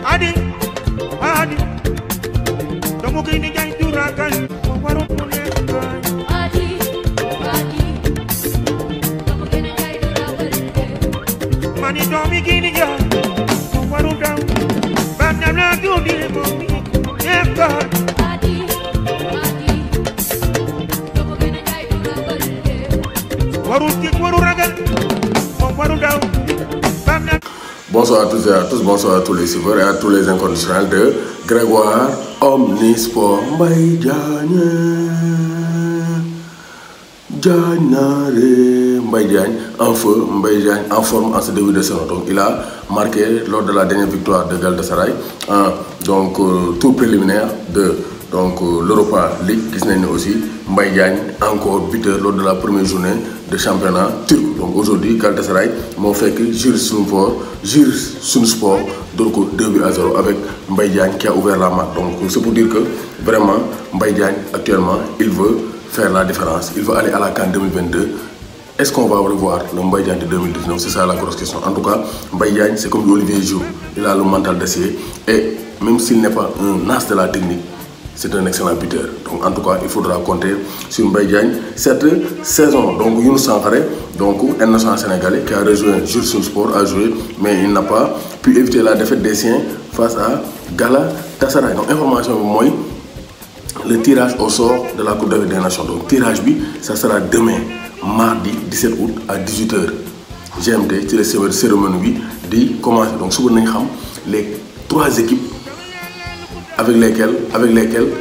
Adi, adi, kamu kini jangan juragan, warung punya kan. Adi, kamu kini jangan juragan. Mani domi kini ya, warung down, banyak lagi di bumi, ya kan. Adi, kamu kini jangan juragan. Warung cik, warung ragan, warung down, banyak. Bonsoir à toutes et à tous, bonsoir à tous les suiveurs et à tous les inconditionnels de Grégoire Omnisport. Mbaye Diagne, Mbaye Diagne en feu, Mbaye Diagne en forme en ce début de saison. Donc il a marqué lors de la dernière victoire de Galatasaray tour préliminaire de l'Europa League. Gis nañ ne aussi Mbaye Diagne encore buteur lors de la première journée de championnat turc. Donc aujourd'hui Galatasaray moo fekk Giresunspor door ko 2-0 avec Mbaye Diagne qui a ouvert la marque. Donc c'est pour dire que vraiment Mbaye Diagne actuellement il veut faire la différence, il veut aller à la CAN 2022. Est-ce qu'on va revoir le Mbaye Diagne de 2019? C'est ça la grosse question. En tout cas, Mbaye Diagne, c'est comme Olivier Giroud, il a le mental d'acier et même s'il n'est pas un as de la technique, c'est un excellent buteur. Donc en tout cas, il faudra compter sur Mbaye Diagne cette saison. Donc Younous Sangaré, un national sénégalais qui a rejoint Giresunspor, a joué, mais il n'a pas pu éviter la défaite des siens face à Galatasaray. Donc information moi, le tirage au sort de la Coupe d'Afrique des Nations. Donc tirage bi, ça sera demain, mardi 17 août à 18h. GMT, c'est la cérémonie qui commence. Donc si vous avez les 3 équipes avec lesquels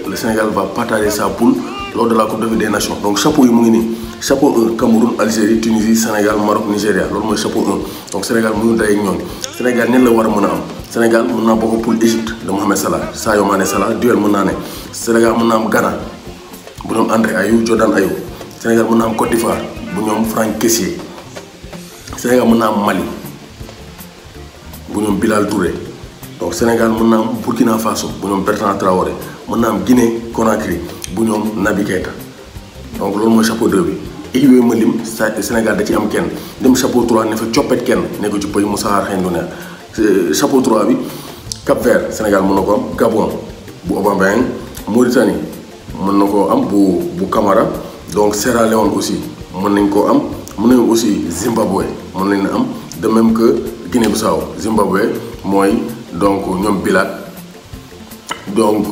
le Sénégal va partager sa poule lors de la Coupe d'Afrique des Nations. Donc chapeau yi mu ngi nii chapeau 1 Cameroun, Algérie, Tunisie, Sénégal, Maroc, Nigeria loolu mooy chapeau 1. Donc Sénégal mënul day ak ñoom. Sénégal ñen la war a mën a am. Sénégal mën naa bokk poule Égypte de Mohamed Salah, Sadio Mané Salah duel mën naa ne. Sénégal mën naa am Ghana bu ñoom André Ayew, Jordan Ayew. Sénégal mën naa am Côte d'Ivoire bu ñoom Franck Kessié. Sénégal mën naa am Mali bu ñoom Bilal Touré. Donc Sénégal mën na am Burkina Faso bu ñoom Bertrand Traoré mën na am Guinée Conakry bu ñoom Naby Keita. Donc loolu mooy chapeau 2 bi équipe yooyu ma lim Sénégal da ci am kenn dem chapeau 3 ne fa coppet kenn ne ko ci pëy Moussa xëy na ne chapeau 3 bi Cap Vert Sénégal mën na ko am Gabon bu Aubameyang Mauritanie mën na koo am bu Camara. Donc Sierra Leone aussi mën nañ koo am mën nañu aussi Zimbabwe mën nañ am de même que Guinée-Bissau. Zimbabwe mooy donc ñoom Bilat donc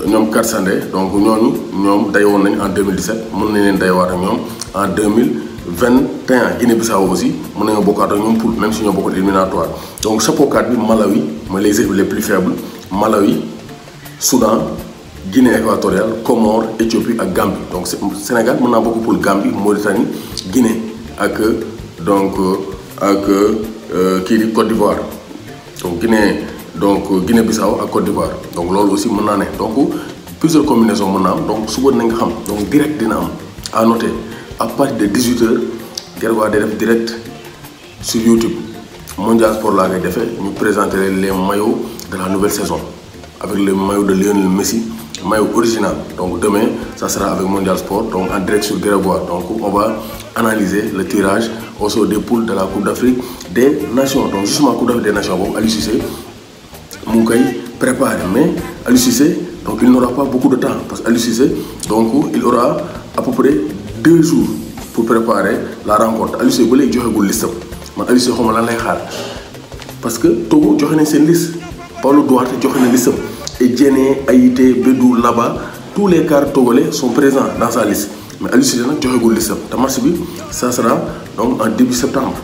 ñoom Karsandé donc ñoom dayoon nañ en 2017 mën nañ leen dayowaat ak ñoom en 2021. Guinée-Bissau aussi mën nañoo bokkaat ak ñoom poule même si ñoo bokkoon éliminatoire. Donc chapeau 4 bi Malawi mooy les équipes les plus faibles Malawi, Soudan, Guinée équatoriale, Comores, Éthiopie ak Gambie. Donc Sénégal mën naa bokk poule Gambie, Mauritanie, Guinée ak kii di Côte d'Ivoire. Donc Guinée-Bissau ak Côte d'Ivoire. Donc loolu aussi mën naa ne donc plusieurs combinaisons mën naa am donc suba nañ nga xam donc direct dina am. À noter à partir de 18h Grégoire day def direct sur YouTube Mondial Sport laa ngay defee ñu présenter les maillots de la nouvelle saison avec le maillot de Lionel Messi, maillot original. Donc demain ça sera avec Mondial Sport donc en direct sur Grégoire. Donc on va analyser le tirage au sort des poules de la Coupe d'Afrique des Nations. Donc justement Coupe d'Afrique des Nations boobu Aliou Cissé mu ngi koy préparé mais Aliou Cissé donc il n'aura pas beaucoup de temps parce que Aliou Cissé donc il aura à peu près 2 jours pour préparer la rencontre. Aliou Cissé ba léegi joxegul listam man Aliou Cissé xawma lan lay xaar parce que Togo joxe nañ seen liste Paulo Duarte joxe na listam et Diéné, Haïté, Bédou, Laba tous les cadres togolais sont présents dans sa liste. Mais Aliou Cissé nag joxegul listam te match bi ça sera donc en début septembre.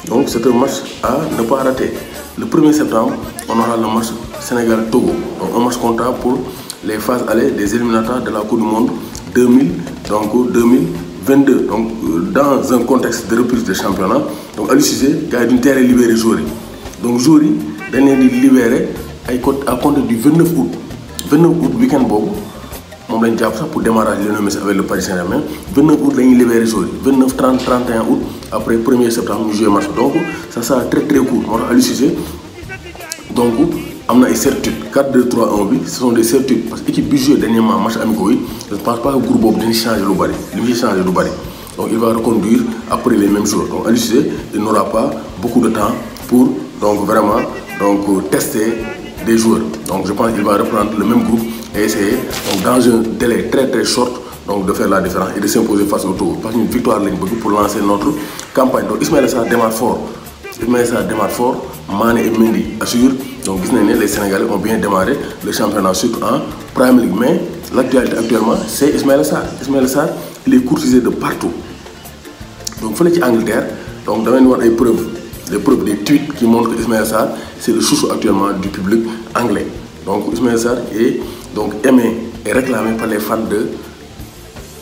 Donc c'est un match à ne pas rater. Le 1er septembre, on aura le match Sénégal-Togo. Donc un match comptable pour les phases allées des éliminatoires de la Coupe du Monde 2022. Donc dans un contexte de reprise de championnat, donc Aliou Cissé gars yi duñ teel a libéré joueurs yi. Donc joueurs yi dañ leen di libéré à compter du 29 août. 29 août week-end boobu moom lañ jàpp sax pour démarrage Lionel Messi avec le Paris Saint-Germain. 29 août la ñuy libéré joueurs yi 29 30 31 août après 1er septembre ñu joué match. Donc ça sera très très court moo tax Aliou Cissé donc am na ay certitudes 4-2-3-1 bi ce sont des certitudes parce que équipe bi joué dernièrement match amicaux yi je ne pense pas que groupe boobu dina changer lu bari li muy changer lu bari donc il va reconduire après les mêmes joueurs donc Aliou Cissé il n'aura pas beaucoup de temps pour donc vraiment donc tester des joueurs donc je pense qu'il va reprendre le même groupe et essayer donc dans un délai très short donc de faire la différence et de s'imposer face au Togo parce que une victoire lañ bëgg pour lancer notre campagne donc Ismaïla Sarr démarre fort Mané et Mendy assurent donc gis nañ ne les Sénégalais ont bien démarré le championnat surtout en Premier League mais l'actualité actuellement c'est Ismaïla Sarr il est courtisé de partout donc fële ci Angleterre donc damay war ay preuves des tweets qui montrent que Ismaïla Sarr c'est le chouchou actuellement du public anglais donc Ismaïla Sarr est donc aimé et réclamé par les fans de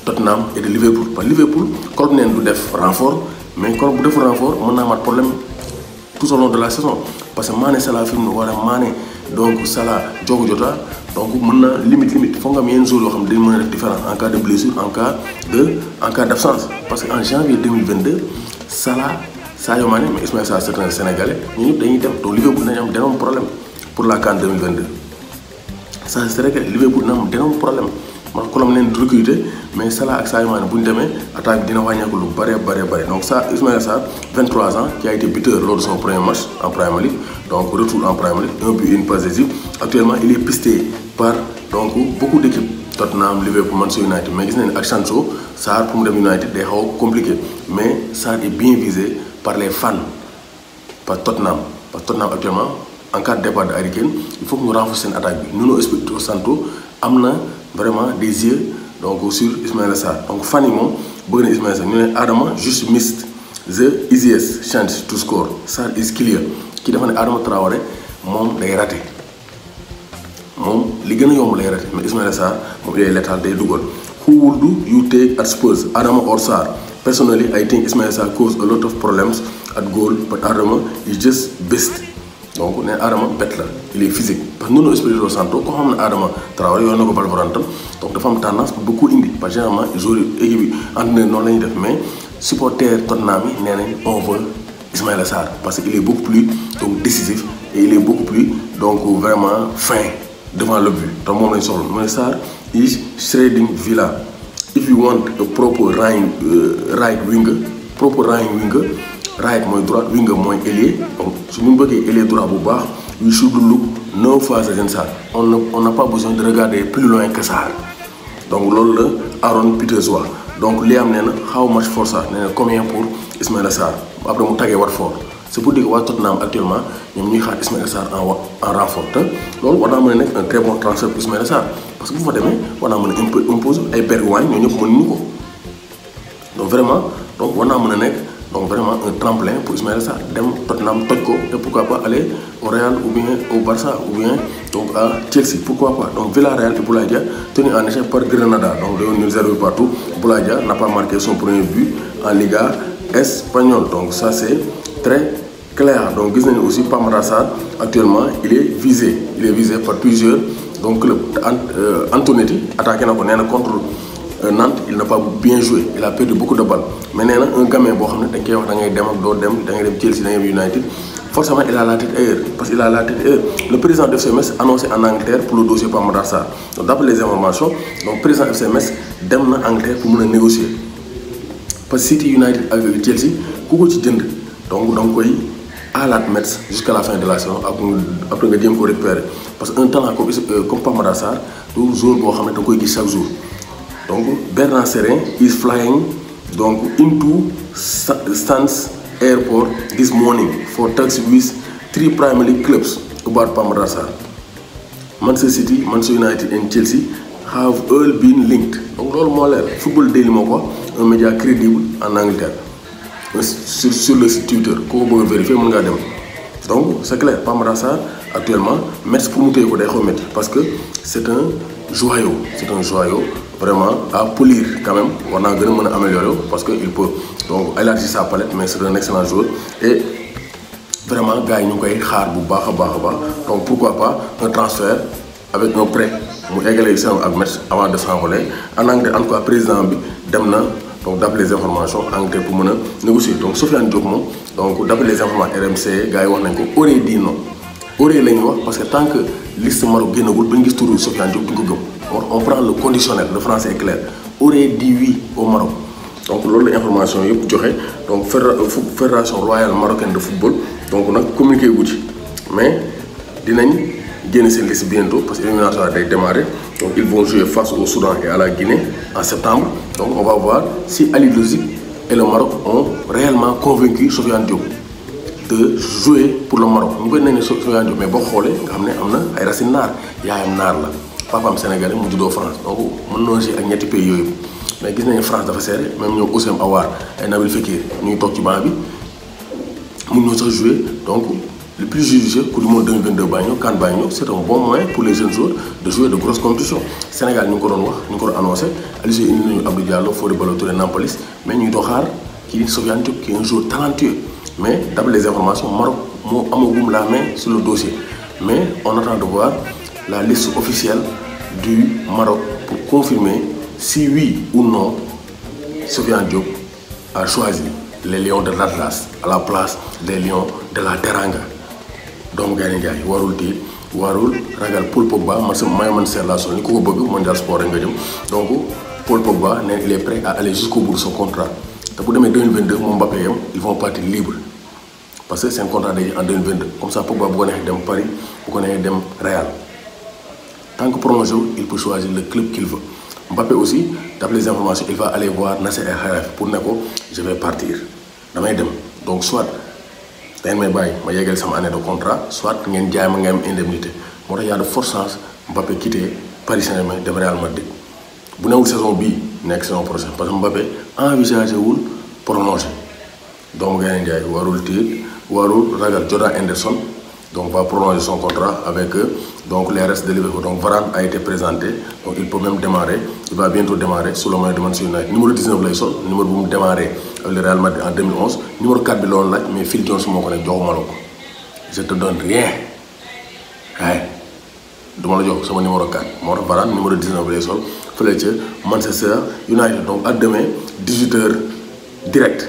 Tottenham et de Liverpool parce que Liverpool Klopp neen du def renfort mais Klopp bu def renfort mën naa amaat problème tout au long de la saison parce que Mané Salah fi mu ne wala Mané donc Salah Diogo Jota donc mën na limite foog nga am yenn joueurs yoo xam ne dañ mën a def différence en cas de blessure en cas d'absence parce que en janvier 2022 Salah Sadio Mané mais Ismaïla Sarr c'est un Sénégalais ñun ñëpp dañuy dem donc Liverpool nañu am d'énormes problème pour la CAN 2022 ça c'est vrai que Liverpool na am d'énormes problème man Klopp leen di recruter mais Salah ak Sadio Mané bu ñu demee attaque bi dina wàññeeku lu bare donc ça Ismaïla Sarr 23 ans qui a été buteur lors de son premier match en Premier League donc retour en Premier League un but une passe décisive actuellement il est pisté par donc beaucoup d'équipes Tottenham Liverpool Manchester United mais gis nañ ne ak Sancho Sarr pour mu dem United day xaw a compliqué mais Sarr est bien visé par les fans par Tottenham actuellement en cas de départ de Harry Kane il faut que ñu renforcer seen attaque bi Nuno Espirito Santo am na vraiment des yeux donc sur Ismaïla Sarr donc fan yi moom bëgg na Ismaïla Sarr ñu ne Adama just missed the easiest chance to score Sarr is clear ki dafa ne Adama Traoré moom day raté moom li gën a yomb lay raté mais Ismaïla Sarr moom il est létal day dugal who would you take at Spurs Adama or Sarr personally I think Ismaïla Sarr caused a lot of problems at goal but Adama is just best donc nee Adama bett la il est physique parce que Nuno Espirito Santo koo xam ne Adama Traoré yoon na ko Wolverhampton donc dafa am tendance pour beaucoup indi parce que généralement joueurs équipe bi entraîneur noonu la ñuy def mais supporter Tottenham yi nee nañ on veut Ismaïla Sarr parce que il est beaucoup plus donc décisif et il est beaucoup plus donc vraiment fin devant le but donc moom lañ soxla mooy Sarr is shredding Villa if you want a proper right winger right mooy droite winger mooy ailier donc su ñu bëggee ailier droit bu baax we should look no further than Sarr on n'a pas besoin de regarder plus loin que Sarr donc loolu la Aaron Peters wax donc li am nee na how much for Sarr nee na combien pour Ismaïla Sarr après mu tagee Watford c'est pour dire que waa Tottenham actuellement ñoom ñuy xaar Ismaïla Sarr en renfort te loolu war naa mën a nekk un très bon transfert pour Ismaïla Sarr parce que bu fa demee war naa mën a imposer ay Bergwijn ñoo ñëpp mënuñu ko donc vraiment donc war naa mën a nekk donc vraiment un tremplin pour Ismaïla Sarr dem Tottenham toj ko et pourquoi pas aller au Real ou bien au Barça ou bien donc à Chelsea pourquoi pas donc Villarreal et Boulaye Dia tenu en échec par Granada donc dañoo nul 0 partout Boulaye Dia n'a pas marqué son premier but en Liga espagnole donc ça c'est très clair donc gis nañu aussi Pape Matar Sarr actuellement il est visé par plusieurs donc clubs Antonetti attaqué na ko nee na contre Nantes il n'a pas bien joué il a perdu beaucoup de balles mais nee na un gamin boo xam ne dañ koy wax da ngay dem ak doo dem da ngay dem Chelsea da ngay dem United forcément il a la tête ailleurs parce qu'il a la tête ailleurs le président de FC Metz annoncé en Angleterre pour le dossier Pape Matar Sarr donc d'après les informations donc président FC Metz dem na Angleterre pour mën a négocier parce que City United ak Chelsea ku ko ci jënd donc da nga koy alaat Metz jusqu'à la fin de la saison après nga jéem ko récupérer parce que un talent comme Pape Matar Sarr du joueur boo xam ne da nga koy gis chaque jour donc Bernard Serin is flying donc into Stansted Airport this morning for talks with 3 Premier League clubs about Pape Matar Sarr. Manchester City, Manchester United and Chelsea have all been linked donc loolu moo leer Football Daily moo ko un média crédible en Angleterre sur le site Twitter ku ko bëgg a vérifier mën ngaa dem donc c'est clair Pape Matar Sarr actuellement Metz pour mu téye ko day xaw métti parce que c'est un joyau vraiment à polir quand même war naa gën a mën a améliorer parce que il peut donc élargir sa palette mais c'est un excellent joueur et vraiment gars yi ñu ngi koy xaar bu baax a baax donc pourquoi pas un transfert avec un prêt mu égaler saison ak Metz avant de s'envoler en Angleterre en tout cas président bi dem na donc d'après les informations Angleterre pour mën a négocier donc Sofiane Diop moom donc d'après les informations RMC gars yi wax nañ ko aurait dit non aurait la ñuy wax parce que tant que liste Maroc génnagul ba ñu gis turu Sofiane Diop duñ ko gëm on prend le conditionnel, le français est clair, aurait dit oui au Maroc. Donc loolu la information yëpp joxe donc fédération royale marocaine de football donc nag communiqué wu ci mais dinañ génne seen liste bientôt parce que l'élimination day démarrer. Donc ils vont jouer face au Soudan et à la Guinée en septembre. Donc on va voir si Ali Lozic et le Maroc ont réellement convaincu Sofiane Diop de jouer pour le Maroc. Ñu koy nee ne Sofiane Diop mais boo xoolee nga xam ne am na ay racines naar yaayam naar la papaam sénégalais mu juddoo France donc mën na jouer ak ñetti pays yooyu mais gis nañu France dafa serré même ñoom Oussem Aouar ay Nabil Fekir ñu ngi toog ci banc bi mun ñoo sax jouer donc le plus judicieux Coupe du Monde 2022 baa ñëw CAN baa ñëw c'est un bon moyen pour les jeunes joueurs de jouer de grosses compétitions. Sénégal ñu ngi ko doon wax ñu ngi ko doon annoncé Aliou Cissé indi nañu Abdou Diallo Fodé Ballo-Touré Nampalys mais ñu ngi doon xaar kii di Sofiane Diop qui est un joueur talentueux mais d'après les informations Maroc moo amagum la main sur le dossier mais on attend de voir la liste officielle du Maroc pour confirmer si oui ou non Sofiane Diop a choisi les Lions de l'Atlas à la place des Lions de la Teranga. Donc Gaynde Njaay warul tiit warul ragal Paul Pogba man seet laa sol ni ku ko bëgg mondial sport rek nga jëm donc Paul Pogba nee il est prêt à aller jusqu'au bout de son contrat te bu demee 2022 moom Mbappé yam ils vont partir libre parce que seen contrat day en 2022 comme ça Pogba bu ko neexee dem Paris bu ko neexee dem Real tant que prolongé il peut choisir le club qu'il veut. Mbappé aussi d'après les informations il va aller voir Nasser El Khelaifi pour ne ko je vais partir damay dem donc soit dañ may bàyyi ma yeggal sama année de contrat soit ngeen jaay ma nga am indemnité moo tax y a de fortes chances Mbappé quitter Paris Saint-Germain dem Real Madrid bu newul saison bii nekk saison prochaine parce que Mbappé envisagé wul prolongé donc Gaynde Njaay warul tiit warul ragal Jordan Henderson donc va prolonger son contrat avec donc les restes de Liverpool. Donc Varane a été présenté donc il peut même démarrer il va bientôt démarrer sous le maillot de Manchester United numéro 19 lay sol numéro bu mu démarré avec le Real Madrid en 2011 numéro 4 bi la woon laaj mais Phil Jones moo ko ne joxuma la ko je te donne rien ay duma la jox sama numéro 4 moo tax Varane numéro 19 lay sol fële ca Manchester United. Donc à demain 18h direct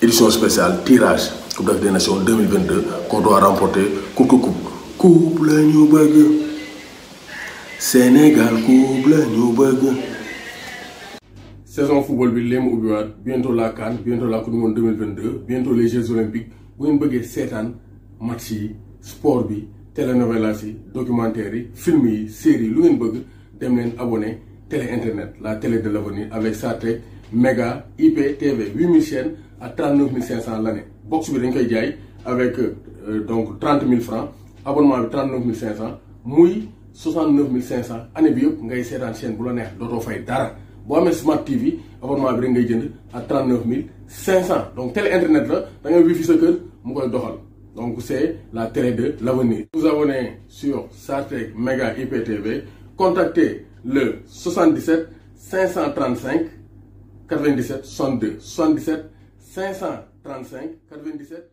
édition spéciale tirage Coupe d'Afrique des Nations 2022 qu'on doit remporter coupe la ñu bëgg Sénégal coupe la ñu bëgg. Saison football bi léemu ubbiwaat bientôt la CAN bientôt la Coupe du Monde 2022 bientôt les Jeux olympiques bu ngeen bëggee seetaan match yi sport bi télénovelas yi documentaires yi film yi séries lu ngeen bëgg dem leen abonné télé internet la télé de l'avenir avec Satek Méga IPTV 8000 chaînes à 39 500 l'année box bi dañ koy jaay avec donc 30 000 francs abonnement bi 39 500 muy 69 500 année bi yëpp ngay seetaan chaîne bu la neex dootoo fay dara boo amee Smart TV abonnement bi rek ngay jënd à 39 500 donc télé internet la da ngay wifi sa kër mu koy doxal donc c'est la télé de l'avenir. Vous abonnez sur Satek Méga IPTV contactez le 77 535 97 62 77 535 97